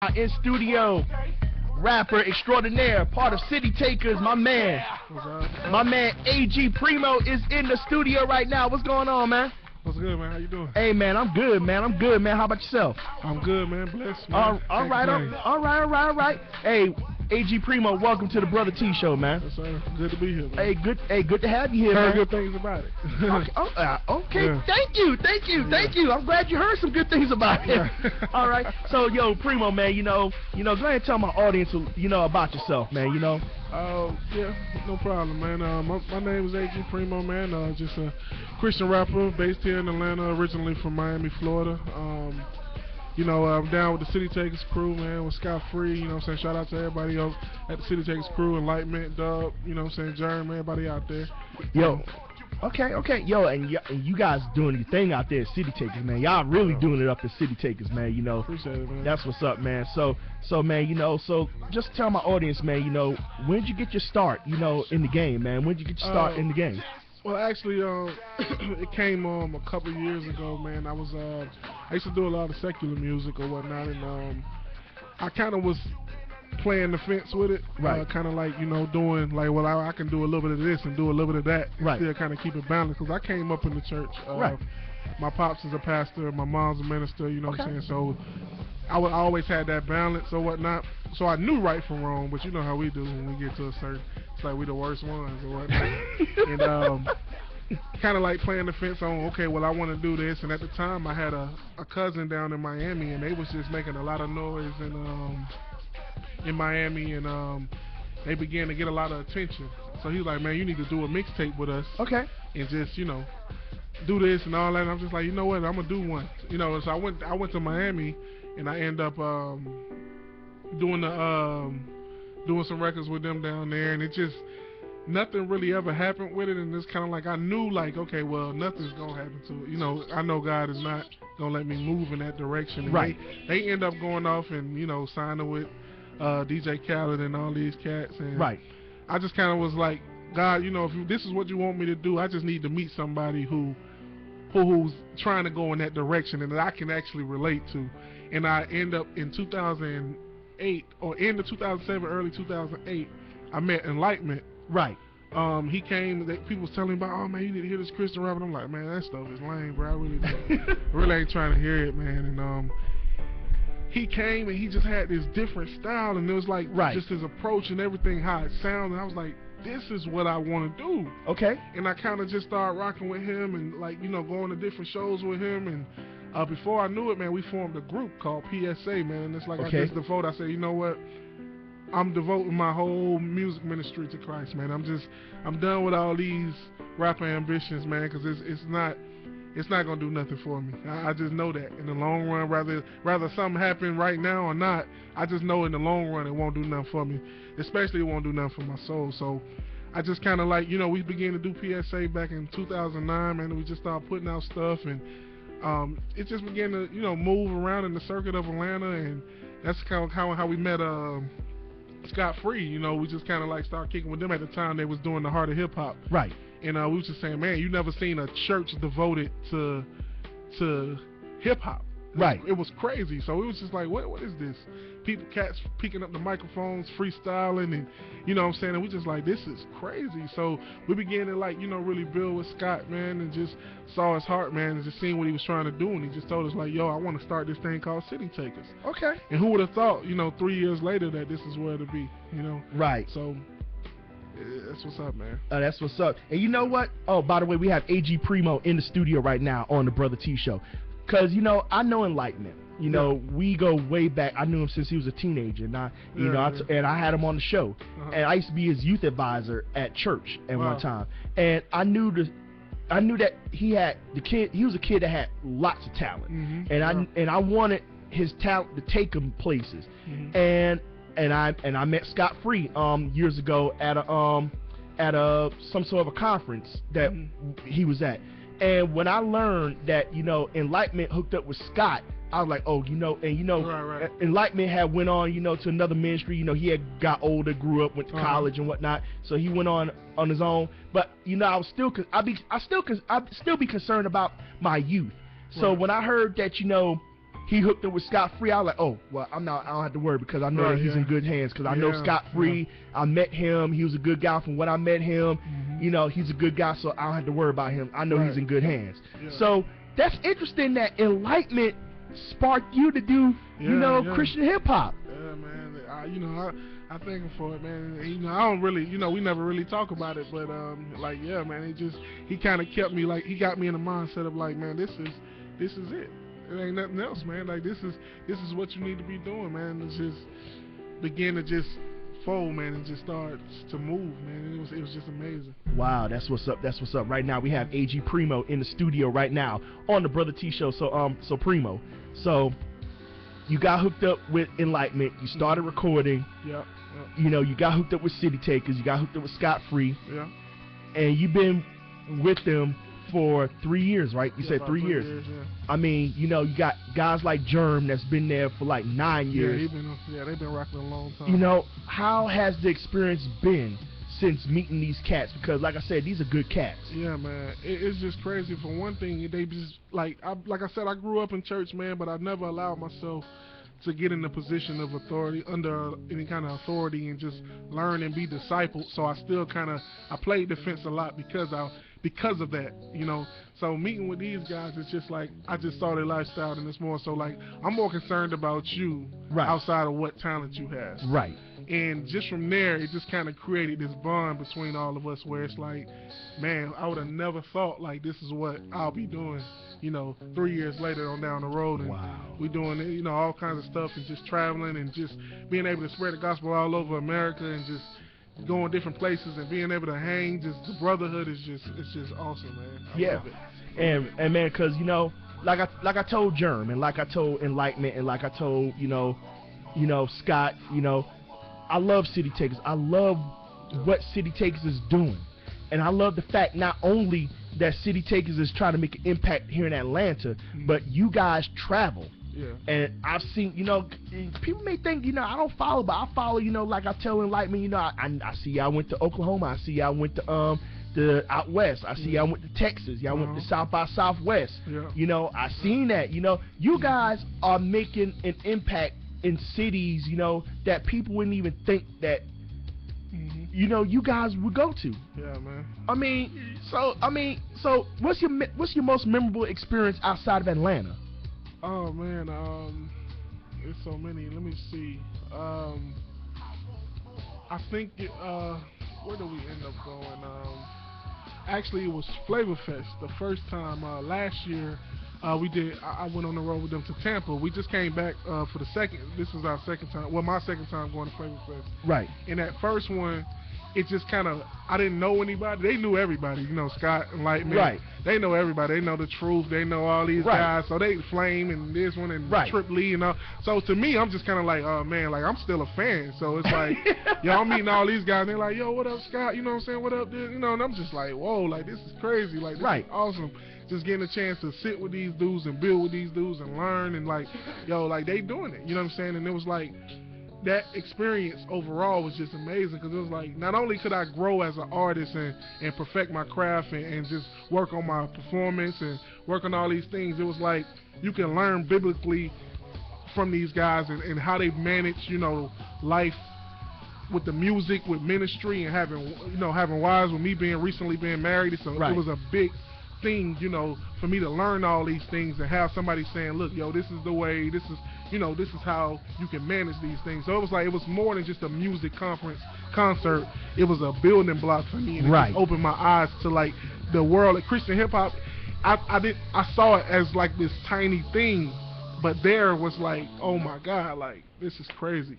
In studio, rapper extraordinaire, part of City Takers, my man. My man AG Primo is in the studio right now. What's going on, man? What's good, man? How you doing? Hey, man, I'm good, man. I'm good, man. How about yourself? I'm good, man. Blessed, man. All right. Hey, AG Primo, welcome to the Brother T Show, man. Yes, sir. Good to be here, man. Hey, good to have you here, Heard man. good things about it. Okay. Yeah. Thank you. I'm glad you heard some good things about it. All right. So, yo, Primo, man, go ahead and tell my audience, about yourself, man. Yeah, no problem, man. My name is AG Primo, man. Just a Christian rapper based here in Atlanta, originally from Miami, Florida. I'm down with the City Takers crew, man, with Scott Free, shout out to everybody else at the City Takers crew, Enlightenment, Dub, Jeremy, everybody out there. Yo, okay, yo, and you guys doing your thing out there at City Takers, man. Y'all really doing it up at City Takers, man, Appreciate it, man. That's what's up, man. So man, so just tell my audience, man, when did you get your start, in the game, man? When did you get your start in the game? Well, actually, it came a couple of years ago, man. I used to do a lot of secular music or whatnot, and I kind of was playing the fence with it, right? Kind of like doing like, well, I can do a little bit of this and do a little bit of that, right? Still kind of keep it balanced, because I came up in the church. Right. My pops is a pastor, my mom's a minister. What I'm saying? So I always had that balance or whatnot. So I knew right from wrong, but you know how we do when we get to a certain. It's like we the worst ones or whatnot. And kind of like playing the fence on, okay, well, I want to do this. And at the time, I had a cousin down in Miami, and they was just making a lot of noise in Miami, and they began to get a lot of attention. So he was like, man, you need to do a mixtape with us. Okay. And just, do this and all that. And I'm just like, you know what, I'm gonna do one. So I went to Miami, and I end up doing some records with them down there, and it just nothing really ever happened with it. And it's kind of like I knew, like, okay, well, nothing's gonna happen to it. I know God is not gonna let me move in that direction. And right. They end up going off and signing with DJ Khaled and all these cats. And right. I just kind of was like, God, if this is what you want me to do, I just need to meet somebody who's trying to go in that direction and that I can actually relate to. And I end up in 2008 or end of 2007, early 2008, I met Enlightenment. Right. He came. People was telling me about, oh man, you need to hear this Christian rap. And I'm like, man, that stuff is lame, bro. I really ain't trying to hear it, man. And he came and he just had this different style, and it was like just his approach and everything, how it sounded. And I was like, this is what I want to do. Okay. And I kind of just started rocking with him and going to different shows with him. And before I knew it, man, we formed a group called PSA, man. And it's like I just devoted. I said, you know what? I'm devoting my whole music ministry to Christ, man. I'm done with all these rapper ambitions, man, because it's not gonna do nothing for me. I just know that in the long run, rather something happen right now or not, I just know in the long run it won't do nothing for me. Especially it won't do nothing for my soul. So I just kind of like, we began to do PSA back in 2009, man. And we just started putting out stuff, and it just began to, move around in the circuit of Atlanta, and that's kind of how we met Scott Free. We just kind of like started kicking with them at the time. They was doing the Heart of Hip Hop. Right. And we was just saying, man, you never seen a church devoted to hip hop. Right. It was crazy. So it was just like, what is this? Cats picking up the microphones, freestyling, and what I'm saying, and we just like, this is crazy. So we began to really build with Scott, man, and just saw his heart, man, and just seeing what he was trying to do, and he just told us like, yo, I want to start this thing called City Takers. Okay. And who would have thought, 3 years later, that this is where it'll be, Right. So that's what's up, man. That's what's up. And you know what? Oh, by the way, we have AG Primo in the studio right now on the Brother T Show. Because, I know Enlightenment. We go way back. I knew him since he was a teenager. And I had him on the show. And I used to be his youth advisor at church at one time. And I knew that he was a kid that had lots of talent. And I wanted his talent to take him places. And I met Scott Free years ago at some sort of a conference that he was at. And when I learned that Enlightenment hooked up with Scott, I was like, oh, right. Enlightenment had went on to another ministry. He had got older, grew up, went to college and whatnot, so he went on his own. But I was still be concerned about my youth. So when I heard that he hooked up with Scott Free, I was like, oh, well, I don't have to worry because I know that he's in good hands because I know Scott Free. I met him. He was a good guy from when I met him. You know, he's a good guy, so I don't have to worry about him. I know he's in good hands. So that's interesting that Enlightenment sparked you to do, you know, Christian hip hop. Yeah, man. You know, I thank him for it, man. You know, I don't really, you know, we never really talk about it, but like, yeah, man, he kind of kept me, like, he got me in the mindset of like, man, this is it. It ain't nothing else, man. Like, this is what you need to be doing, man. It's just begin to just fold, man, and just start to move, man. It was just amazing. Wow, that's what's up. That's what's up. Right now we have AG Primo in the studio right now on the Brother T Show. So Primo, so you got hooked up with Enlightenment. You started recording. Yeah. You know, you got hooked up with City Takers. You got hooked up with Scott Free. Yeah. And you've been with them for 3 years, right? You said 3 years. I mean, you know, you got guys like Germ that's been there for like 9 years. They've been rocking a long time. You know, how has the experience been since meeting these cats? Because, like I said, these are good cats. Yeah, man. It's just crazy. For one thing, they just, like I said, I grew up in church, man, but I never allowed myself to get in a position of authority, under any kind of authority, and just learn and be discipled. So I still I played defense a lot because of that, you know. So meeting with these guys, it's just like, I just saw their lifestyle, and it's more so like, I'm more concerned about you outside of what talent you have. Right. And just from there, it just kind of created this bond between all of us where it's like, man, I would have never thought like this is what I'll be doing, you know, 3 years later on down the road. And we doing, you know, all kinds of stuff and just traveling and just being able to spread the gospel all over America and just going different places and being able to hang. Just the brotherhood is just, it's just awesome, man. I love it. And man, because, you know, like I told Germ, and like I told Enlightenment, and like I told, you know, Scott, you know, I love City Takers. I love what City Takers is doing. And I love the fact not only that City Takers is trying to make an impact here in Atlanta, but you guys travel. Yeah. And I've seen, you know, people may think, you know, I don't follow, but I follow, you know, like I tell Enlightenment, you know, I see y'all went to Oklahoma. I see y'all went to out west. I see y'all went to Texas. Y'all went to South by Southwest. Yeah. You know, I seen that. You know, you guys are making an impact in cities, you know, that people wouldn't even think that, you know, you guys would go to. Yeah, man. I mean, so what's your most memorable experience outside of Atlanta? Oh man, there's so many. Let me see. I think where did we end up going? Actually, it was Flavor Fest the first time last year. We did. I went on the road with them to Tampa. We just came back for the second. This is our second time. Well, my second time going to Flavor Fest. Right. And that first one, it just kind of, I didn't know anybody. They knew everybody. You know, Scott and Lightman. Right. They know everybody. They know the truth. They know all these guys. So they Flame and this one and Trip Lee and all. So to me, I'm just kind of like, oh man, like I'm still a fan. So it's like, yo, I'm meeting all these guys. And they're like, yo, what up, Scott? You know what I'm saying? What up, dude? You know, and I'm just like, whoa, like this is crazy. Like this is awesome. Just getting a chance to sit with these dudes and build with these dudes and learn and like, yo, like they doing it. You know what I'm saying? And it was like, that experience overall was just amazing because it was like, not only could I grow as an artist and perfect my craft and just work on my performance and work on all these things, it was like you can learn biblically from these guys and how they manage, you know, life with the music, with ministry, and having wives, with me recently being married. So it was a big thing, you know, for me to learn all these things and have somebody saying, look, yo, this is the way, this is, you know, this is how you can manage these things. So it was like, it was more than just a music concert. It was a building block for me, and it just opened my eyes to like the world of Christian hip hop. I saw it as like this tiny thing, but there was like, oh my God, like this is crazy.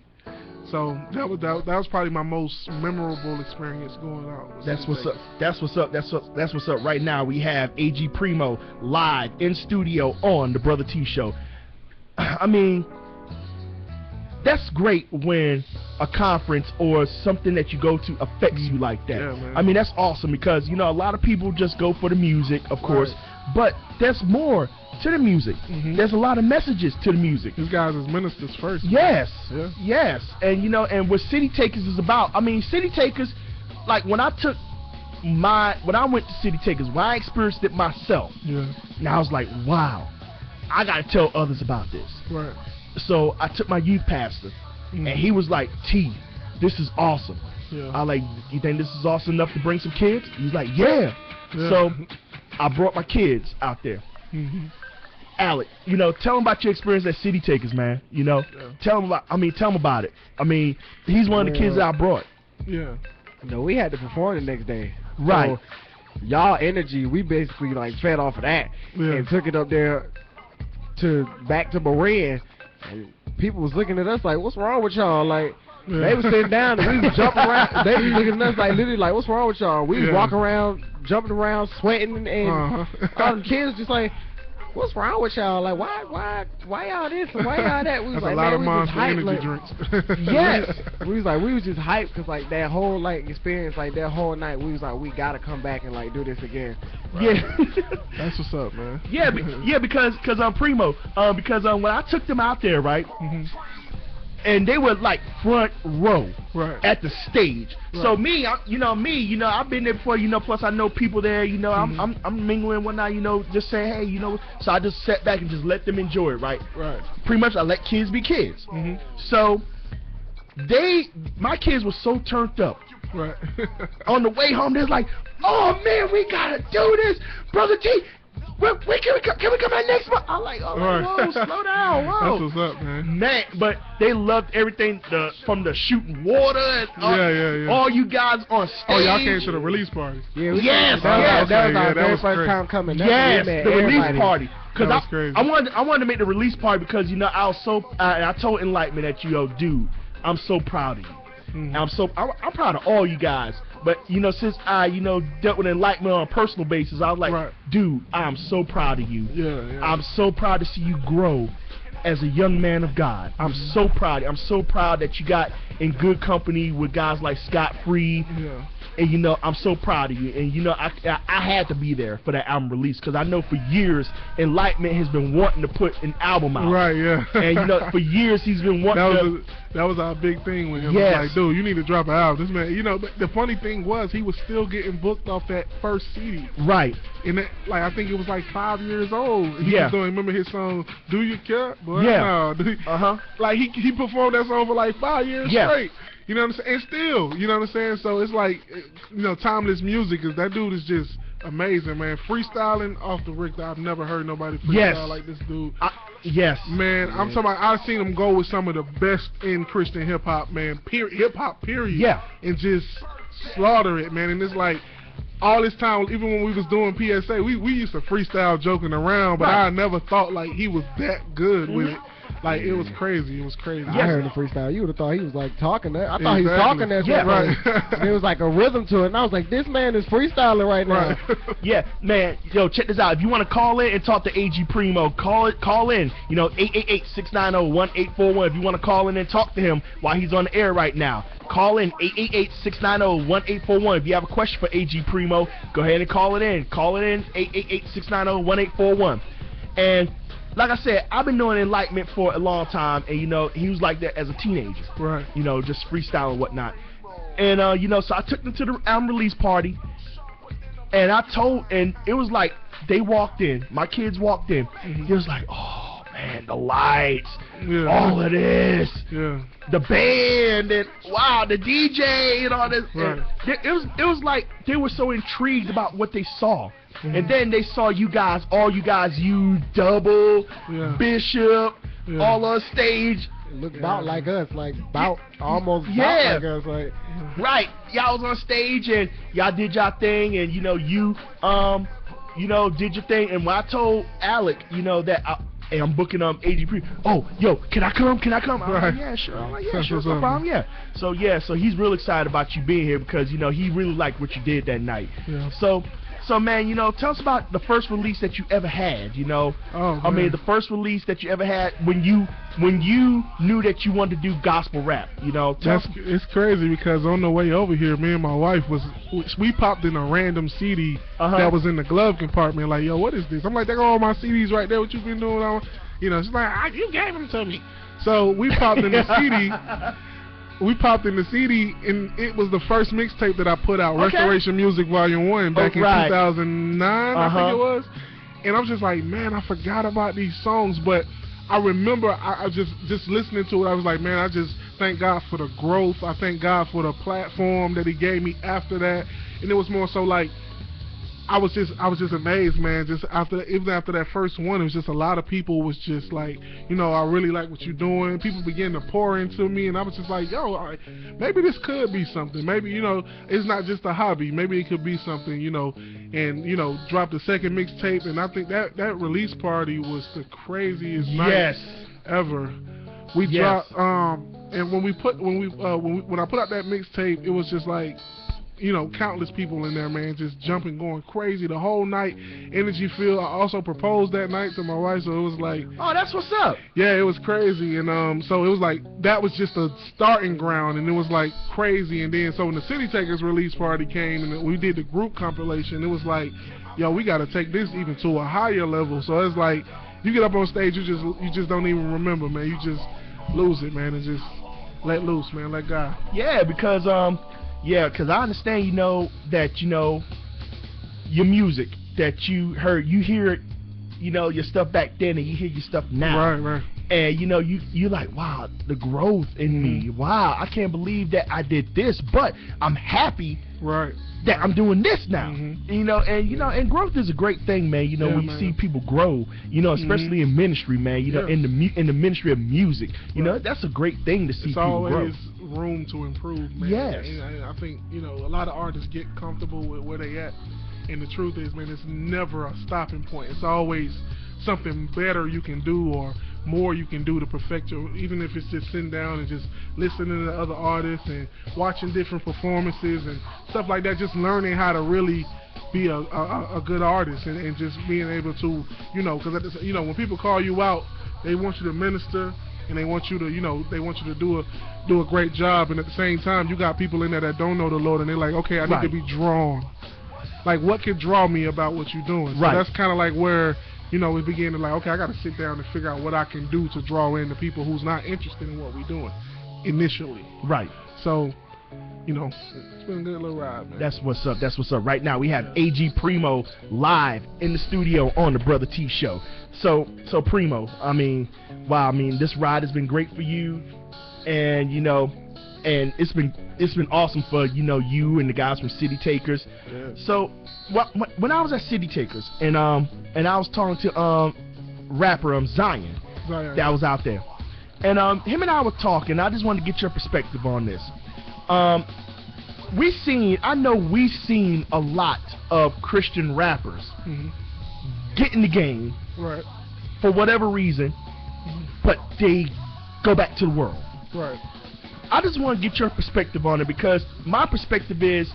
So that was probably my most memorable experience going out. That's what's up. That's what's up. That's what's up. Right now we have AG Primo live in studio on the Brother T Show. I mean, that's great when a conference or something that you go to affects you like that. Yeah, man. I mean, that's awesome because, you know, a lot of people just go for the music, of course, but there's more to the music. There's a lot of messages to the music. These guys is ministers first. Yes. Yeah. Yes. And, you know, and what City Takers is about, I mean, City Takers, like when I went to City Takers, when I experienced it myself, and I was like, wow. I gotta tell others about this. Right. So I took my youth pastor, and he was like, T, this is awesome. Yeah. I like, you think this is awesome enough to bring some kids? He's like, yeah. So I brought my kids out there. Alec, you know, tell him about your experience at City Takers, man. You know, tell him about it. I mean, he's one of the kids that I brought. Yeah. You know, we had to perform the next day. Right. So, y'all energy, we basically like fed off of that and took it up there back to Marin. And people was looking at us like, what's wrong with y'all? Like, they was sitting down and we was jumping around. They was looking at us like, literally like, what's wrong with y'all? We was walking around, jumping around, sweating, and all the kids just like, what's wrong with y'all? Like, why y'all this and why y'all that? We was That's like, a lot of Monster hyped, energy like, drinks. Yes. we was just hyped because like that whole like experience, like that whole night, we was like, we gotta come back and like do this again. Yeah. That's what's up, man. Yeah, because I'm Primo. Because when I took them out there, right, and they were like front row at the stage. Right. So me, I've been there before, plus I know people there, I'm mingling and whatnot, just saying, hey, so I just sat back and just let them enjoy it, right? Right. Pretty much I let kids be kids. So my kids were so turned up. Right. On the way home, they're like, oh man, we gotta do this, Brother T. Can we come out next month? I'm like, whoa, slow down, whoa. That's what's up, man. Man, but they loved everything from the shooting water and all you guys on stage. Oh, y'all came to the release party. Yeah, that was our very first time coming. Yes, the release party. Because I wanted to make the release party because I was so I told Enlightenment that dude, I'm so proud of you. And I'm proud of all you guys. But since I dealt with Enlightenment on a personal basis, I was like, dude, I'm so proud of you. Yeah. I'm so proud to see you grow as a young man of God. I'm so proud. I'm so proud that you got in good company with guys like Scott Free. Yeah. And I'm so proud of you. And I had to be there for that album release because I know for years Enlightenment has been wanting to put an album out. Right, yeah. And for years he's been wanting that was our big thing with him. Yes. Like, dude, you need to drop an album. This man, the funny thing was he was still getting booked off that first CD. Right. And I think it was like 5 years old. He was doing, remember his song, Do You Care? Boy, yeah. No. Like he performed that song for like 5 years straight. You know what I'm saying? And still, you know what I'm saying? So it's like, timeless music. Is that dude is just amazing, man. Freestyling off the Richter. I've never heard nobody freestyle like this dude. Yes. Man, I'm talking about, I've seen him go with some of the best in Christian hip-hop, man. Hip-hop, period. Yeah. And just slaughter it, man. And it's like, all this time, even when we was doing PSA, we used to freestyle joking around, but I never thought, like, he was that good with it. Like, it was crazy. It was crazy. I heard the freestyle. You would have thought he was, like, talking that. I thought he was talking that shit. Right. There was, like, a rhythm to it, and I was like, this man is freestyling right now. Yeah, man. Yo, check this out. If you want to call in and talk to AG Primo, call in. 888-690-1841. If you want to call in and talk to him while he's on the air right now, call in 888-690-1841. If you have a question for AG Primo, go ahead and call it in. Call it in, 888-690-1841. And like I said, I've been doing Enlightenment for a long time, and he was like that as a teenager. Right. Just freestyle and whatnot. And so I took them to the album release party, and and it was like they walked in, my kids walked in. It was like, oh man, the lights, all of this, the band, and wow, the DJ and all this. Right. And it was like they were so intrigued about what they saw. And then they saw you guys, you Double, Bishop, all on stage. Look about like us, like almost about like us, like. Right, y'all was on stage and y'all did y'all thing, and you did your thing. And when I told Alec, that I'm booking AG Primo. Oh, yo, can I come? I'm like, yeah, sure. I'm like, yeah, sure, no problem. Yeah. So he's real excited about you being here because he really liked what you did that night. Yeah. So man, tell us about the first release that you ever had. I mean, the first release that you ever had when you knew that you wanted to do gospel rap. It's crazy because on the way over here, me and my wife we popped in a random CD that was in the glove compartment. Like, yo, what is this? I'm like, there go all my CDs right there. What you been doing? She's like, you gave them to me. So we popped in the CD. We popped in the CD, and it was the first mixtape that I put out, Restoration Music Volume 1, back in 2009, I think it was. And I was just like, man, I forgot about these songs, but I remember I just listening to it, I was like, man, I just thank God for the growth. I thank God for the platform that he gave me after that. And it was more so like, I was just amazed, man. Just even after that first one, it was just a lot of people was just like, you know, I really like what you're doing. People began to pour into me, and I was just like, yo, maybe this could be something. Maybe, you know, it's not just a hobby. Maybe it could be something, you know. And, you know, dropped the second mixtape, and I think that release party was the craziest night ever. We dropped, and when I put out that mixtape, it was just like, you know, countless people in there, man, just jumping, going crazy the whole night. Energy filled. I also proposed that night to my wife, so it was like, oh, that's what's up. Yeah, it was crazy, and so it was like that was just a starting ground, and it was like crazy. And then so when the City Takers release party came, and we did the group compilation, it was like, yo, we got to take this even to a higher level. So it's like you get up on stage, you just don't even remember, man. You just lose it, man, and just let loose, man, let God. Yeah, because because I understand, you know, that, you know, your music that you hear it, you know, your stuff back then, and you hear your stuff now. Right. And, you know, you're like, wow, the growth in me. Wow, I can't believe that I did this, but I'm happy that I'm doing this now. You know, and growth is a great thing, man. You know, when you see people grow, you know, especially in ministry, man. You know, in the ministry of music, you know, that's a great thing to see people grow. It's always room to improve, man. Yes. And I think, you know, a lot of artists get comfortable with where they at, and the truth is, man, it's never a stopping point. It's always something better you can do, or more you can do to perfect your, even if it's just sitting down and just listening to other artists and watching different performances and stuff like that, just learning how to really be a good artist, and just being able to, you know, because, you know, when people call you out, they want you to minister, and they want you to, you know, do a great job, and at the same time, you got people in there that don't know the Lord, and they're like, okay, I need to be drawn. Like, what could draw me about what you're doing? So that's kind of like where, you know, we begin to like, okay, I got to sit down and figure out what I can do to draw in the people who's not interested in what we're doing initially. Right. So, you know, it's been a good little ride, man. That's what's up. That's what's up. Right now we have AG Primo live in the studio on the Brother T Show. So Primo, I mean, wow, I mean, this ride has been great for you, and you know, and it's been awesome for, you know, you and the guys from City Takers. Yeah. So when I was at City Takers, and I was talking to rapper Zion that was out there, and him and I were talking. I just wanted to get your perspective on this. I know we've seen a lot of Christian rappers get in the game for whatever reason, but they go back to the world. Right. I just want to get your perspective on it, because my perspective is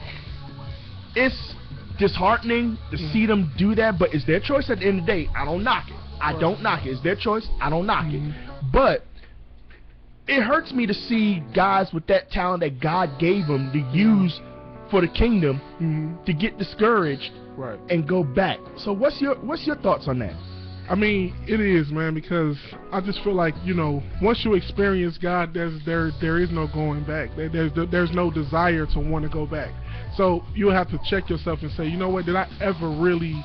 it's disheartening to see them do that, but it's their choice at the end of the day. I don't knock it. I don't knock it. It's their choice. I don't knock it. But it hurts me to see guys with that talent that God gave them to use for the kingdom to get discouraged and go back. So what's your thoughts on that? I mean, it is, man, because I just feel like, you know, once you experience God, there is no going back. There's no desire to want to go back. So you have to check yourself and say, you know what, did I ever really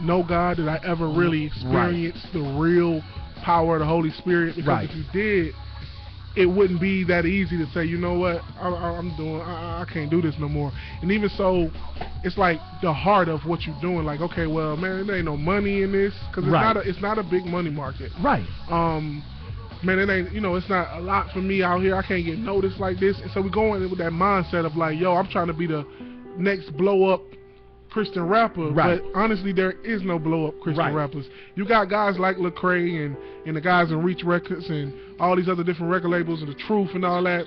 know God? Did I ever really experience the real power of the Holy Spirit? Because if you did, it wouldn't be that easy to say, you know what, I can't do this no more. And even so, it's like the heart of what you're doing. Like, okay, well, man, there ain't no money in this, because it's not a big money market. Right. Man, it ain't, you know, it's not a lot for me out here. I can't get noticed like this. And so we go in with that mindset of like, yo, I'm trying to be the next blow up Christian rapper, but honestly, there is no blow up Christian rappers. You got guys like Lecrae and the guys in Reach Records and all these other different record labels and The Truth and all that.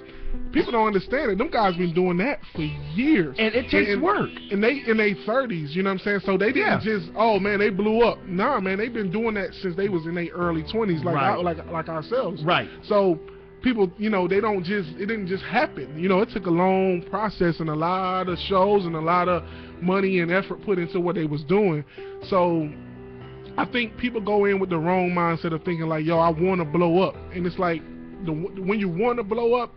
People don't understand it. Them guys been doing that for years, and it takes work. And they in their 30s, you know what I'm saying? So they didn't just, oh man, they blew up. Nah, man, they've been doing that since they was in their early 20s, like ourselves. Right. So people, you know, it didn't just happen. You know, it took a long process and a lot of shows and a lot of money and effort put into what they was doing. So I think people go in with the wrong mindset of thinking like, yo, I want to blow up. And it's like, when you want to blow up,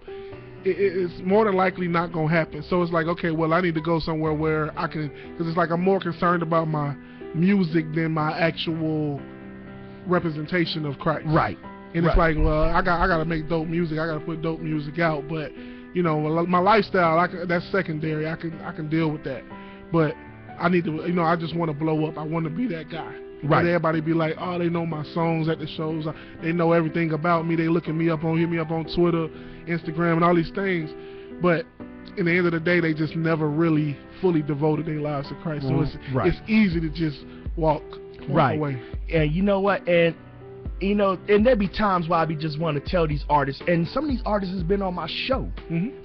it's more than likely not going to happen. So it's like, okay, well, I need to go somewhere where I can, because it's like I'm more concerned about my music than my actual representation of Christ. Right. And it's like, well, I gotta make dope music. I gotta put dope music out. But you know, my lifestyle, that's secondary. I can deal with that. But I need to, you know, I just want to blow up. I want to be that guy. Right. And everybody be like, oh, they know my songs at the shows. They know everything about me. They hit me up on Twitter, Instagram, and all these things. But in the end of the day, they just never really fully devoted their lives to Christ. So it's easy to just walk away. And you know what? And you know, and there be times where I be just want to tell these artists, and some of these artists has been on my show.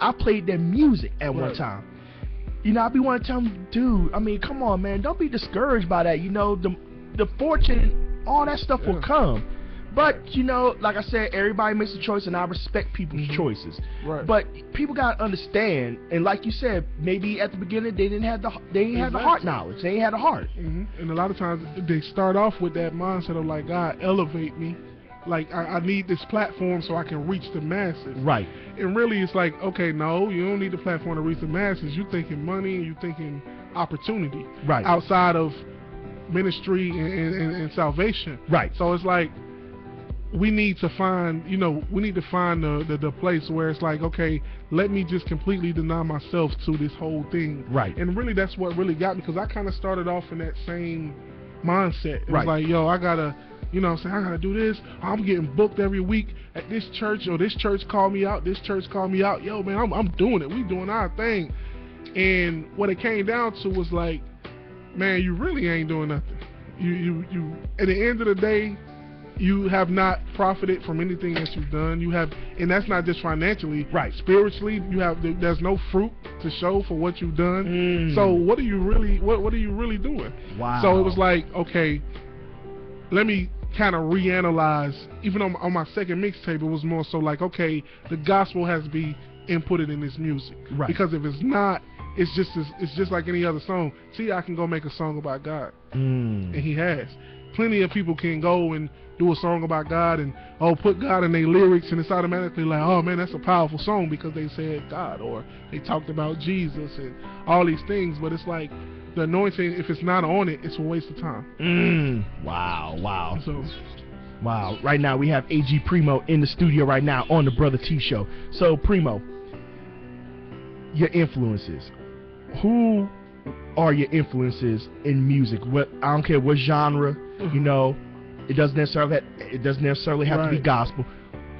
I played their music at one time. You know, I be want to tell them, dude, I mean, come on, man, don't be discouraged by that. You know, the fortune, all that stuff will come. But, you know, like I said, everybody makes a choice, and I respect people's choices. But people got to understand, and like you said, maybe at the beginning they didn't have the heart knowledge. They ain't had the heart. And a lot of times they start off with that mindset of like, God, elevate me. Like, I need this platform so I can reach the masses. Right. And really it's like, okay, no, you don't need the platform to reach the masses. You're thinking money and you're thinking opportunity. Right. Outside of ministry and salvation. Right. So it's like, we need to find, you know, the place where it's like, okay, let me just completely deny myself to this whole thing. Right. And really that's what really got me, because I kind of started off in that same mindset. It was like, yo, I gotta, you know what I'm saying, I gotta do this. I'm getting booked every week at this church, or this church called me out, this church called me out. Yo, man, I'm doing it. We doing our thing. And what it came down to was like, man, you really ain't doing nothing. You at the end of the day, you have not profited from anything that you've done. You have, and that's not just financially. Right. Spiritually, there's no fruit to show for what you've done. So what are you really doing? Wow. So it was like, okay, let me kind of reanalyze. Even on my second mixtape, it was more so like, okay, the gospel has to be inputted in this music. Right. Because if it's not, it's just like any other song. I can go make a song about God, and he has. Plenty of people can go and do a song about God and put God in their lyrics, and it's automatically like, oh man, that's a powerful song because they said God, or they talked about Jesus and all these things. But it's like, the anointing, if it's not on it, it's a waste of time. Wow. So, wow. Right now we have AG Primo in the studio right now on the Brother T Show. So Primo, your influences. Who are your influences in music? I don't care what genre. You know, it doesn't necessarily have to be gospel.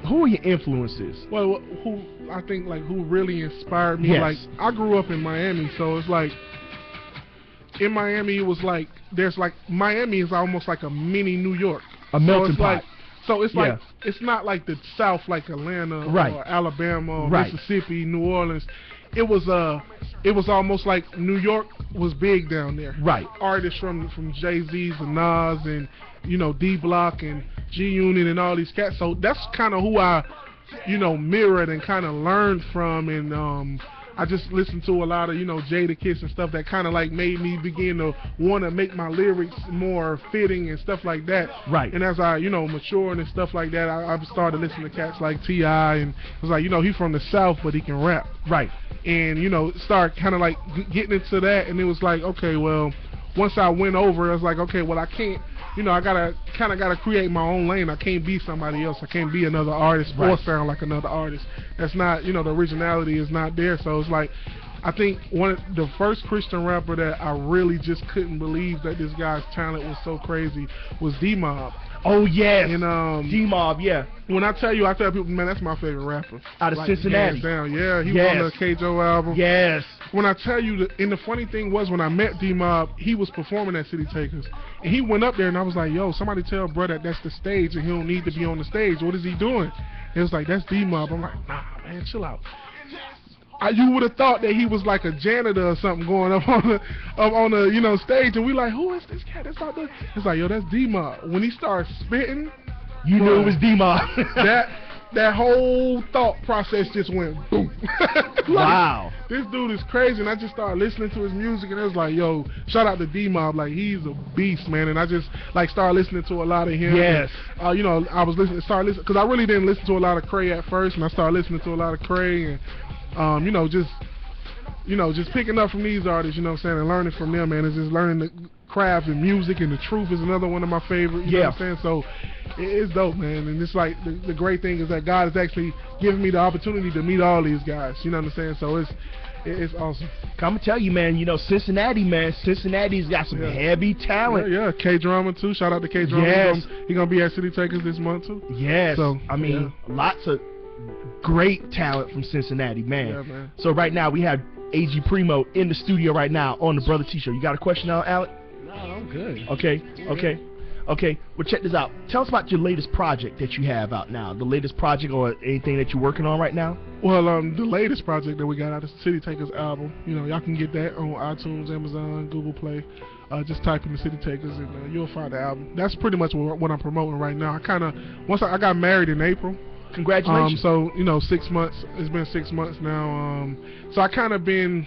Who are your influences? Well, who really inspired me? Like, I grew up in Miami, so it's like, in Miami it was like, Miami is almost like a mini New York. A melting pot. So it's like, it's not like the South, like Atlanta or Alabama or Mississippi, New Orleans. It was almost like New York was big down there. Right. Artists from Jay-Z's and Nas and, you know, D-Block and G-Unit and all these cats. So that's kind of who I, you know, mirrored and kind of learned from. And I just listened to a lot of, you know, Jadakiss and stuff that kind of like made me begin to want to make my lyrics more fitting and stuff like that. Right. And as I, you know, matured and stuff like that, I started listening to cats like T.I. and it was like, you know, he's from the South, but he can rap. Right. And, you know, start kind of like getting into that, and it was like, okay, well, once I went over, I was like, okay, well, I can't, you know, I gotta create my own lane. I can't be somebody else. I can't be another artist or sound like another artist. That's not, you know, the originality is not there. So it's like, I think the first Christian rapper that I really just couldn't believe that this guy's talent was so crazy was D-Mob. Oh yes, and D-Mob, When I tell people, man, that's my favorite rapper. Out of Cincinnati. Hands down, yeah. He was on the K-Joe album. Yes. When I tell you, and the funny thing was, when I met D-Mob, he was performing at City Takers. And he went up there, and I was like, yo, somebody tell bro that that's the stage, and he don't need to be on the stage. What is he doing? It was like, that's D-Mob. I'm like, nah, man, chill out. You would have thought that he was like a janitor or something going up on the you know, stage, and we like, who is this cat that's out there? It's like, yo, that's D-Mob. When he started spitting, you knew it was D-Mob. that whole thought process just went boom. Like, wow. This dude is crazy, and I just started listening to his music, and it was like, yo, shout out to D-Mob, like, he's a beast, man. And I just like started listening to a lot of him. Yes. And, you know, I was started listening because I really didn't listen to a lot of Cray at first, and I started listening to a lot of Cray and. You know, just just picking up from these artists, you know what I'm saying, and learning from them, man, is just learning the craft and music, and the truth is another one of my favorite, you know what I'm saying? So it's dope, man, and it's like the great thing is that God has actually given me the opportunity to meet all these guys, you know what I'm saying? So it's awesome. I'm gonna tell you, man. Cincinnati's got some heavy talent. Yeah, K-Drama too. Shout out to K-Drama. Yes. He's gonna be at City Takers this month too. Yes. So I mean, lots of great talent from Cincinnati, man. Yeah, man. So right now we have AG Primo in the studio right now on the Brother T Show. You got a question now, Alec? No, I'm good. Okay. Well, check this out. Tell us about your latest project that you have out now. The latest project or anything that you're working on right now? Well, the latest project that we got out is the City Takers album. Y'all can get that on iTunes, Amazon, Google Play. Just type in the City Takers and you'll find the album. That's pretty much what I'm promoting right now. Once I got married in April. Congratulations. So 6 months. It's been 6 months now. So I kind of been,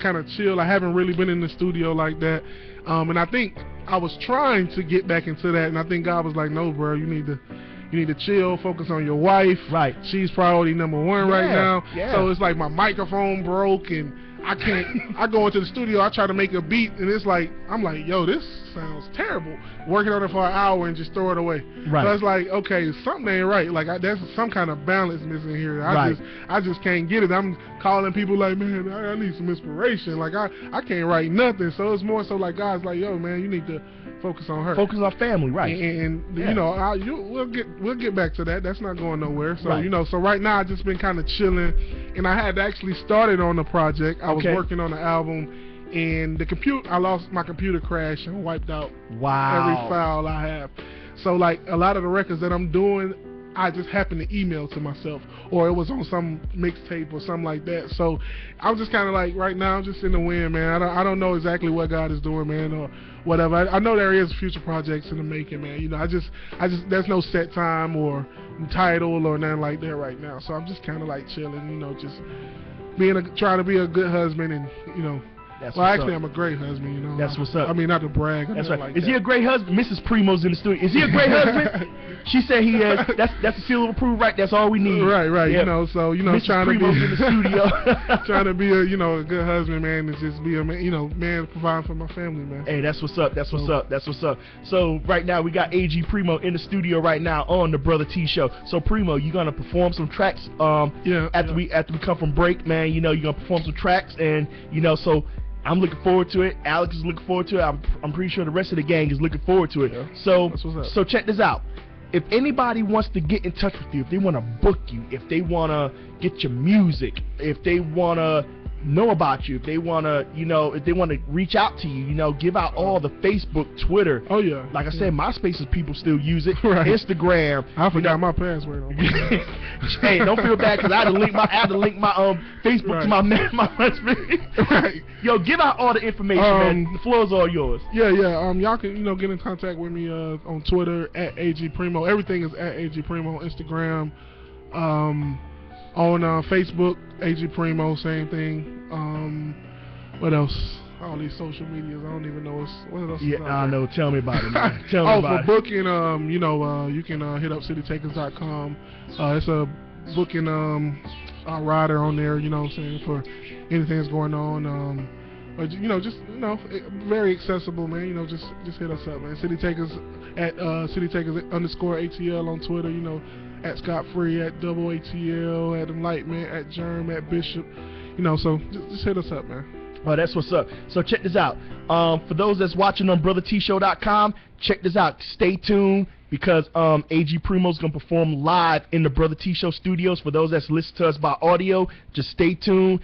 kind of chill. I haven't really been in the studio like that. And I think I was trying to get back into that, and I think God was like, "No, bro, you need to chill, focus on your wife. Right. She's priority number one right now." Yeah. So it's like my microphone broke, and I can't. I go into the studio, I try to make a beat, and it's like I'm like, "Yo, this sounds terrible." Working on it for an hour and just throw it away. Right. So it's like, okay, something ain't right. Like there's some kind of balance missing here. I just can't get it. I'm calling people like, "Man, I need some inspiration." Like I can't write nothing. So it's more so like God's like, "Yo, man, you need to focus on her. Focus on family, right?" And we'll get back to that. That's not going nowhere. So right. So right now I just been kind of chilling, and I had actually started on the project. I was working on the album. And I lost my computer crash and wiped out every file I have. So like a lot of the records that I'm doing, I just happened to email to myself, or it was on some mixtape or something like that. So I'm just kind of like right now, I'm just in the wind, man. I don't know exactly what God is doing, man, or whatever. I know there is future projects in the making, man. I just there's no set time or title or nothing like that right now. So I'm just kind of like chilling, just trying to be a good husband and actually, I'm a great husband, That's what's up. I mean, not to brag. That's right. Like is he a great husband? Mrs. Primo's in the studio. Is he a great husband? She said he is. That's the seal of approval, right? That's all we need. Right. Yep. Mrs. Trying Primo's in the studio. Trying to be a a good husband, man, and just be a man providing for my family, man. Hey, that's what's up. That's what's up. So right now we got AG Primo in the studio right now on the Brother T Show. So Primo, you gonna perform some tracks? After we come from break, man. You're gonna perform some tracks, and so. I'm looking forward to it. Alex is looking forward to it. I'm pretty sure the rest of the gang is looking forward to it. Yeah, so check this out. If anybody wants to get in touch with you, if they want to book you, if they want to get your music, if they want to know about you, if they want to, if they want to reach out to you, give out all the Facebook, Twitter. Oh yeah. Like I said, MySpace is people still use it. Right. Instagram. I forgot my password. Hey, don't feel bad because I had to link my Facebook to my husband. Right. Yo, give out all the information, man. The floor's all yours. Yeah. Y'all can get in contact with me on Twitter at AG Primo. Everything is at AG Primo. Instagram. On Facebook, AG Primo, same thing. What else? All these social medias, I don't even know what else. Yeah, I know. Tell me about it, man. Tell me about for booking, you can hit up citytakers.com. It's a booking rider on there. You know what I'm saying, for anything that's going on. But very accessible, man. Just hit us up, man. City Takers at @citytakers_ATL on Twitter. At Scott Free, at Double ATL, at Enlightenment, at Germ, at Bishop. So just hit us up, man. Oh, that's what's up. So check this out. For those that's watching on BrotherTShow.com, check this out. Stay tuned because AG Primo's going to perform live in the Brother T Show studios. For those that's listening to us by audio, just stay tuned.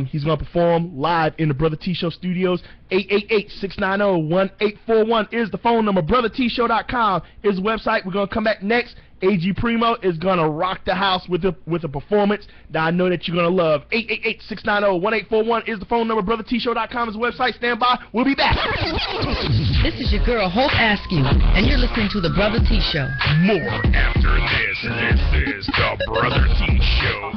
He's going to perform live in the Brother T Show studios. 888-690-1841 is the phone number. BrotherTShow.com is the website. We're going to come back next. AG Primo is going to rock the house with a performance that I know that you're going to love. 888-690-1841 is the phone number. BrotherTShow.com is the website. Stand by. We'll be back. This is your girl, Hope Askew, and you're listening to The Brother T Show. More after this. This is The Brother T Show.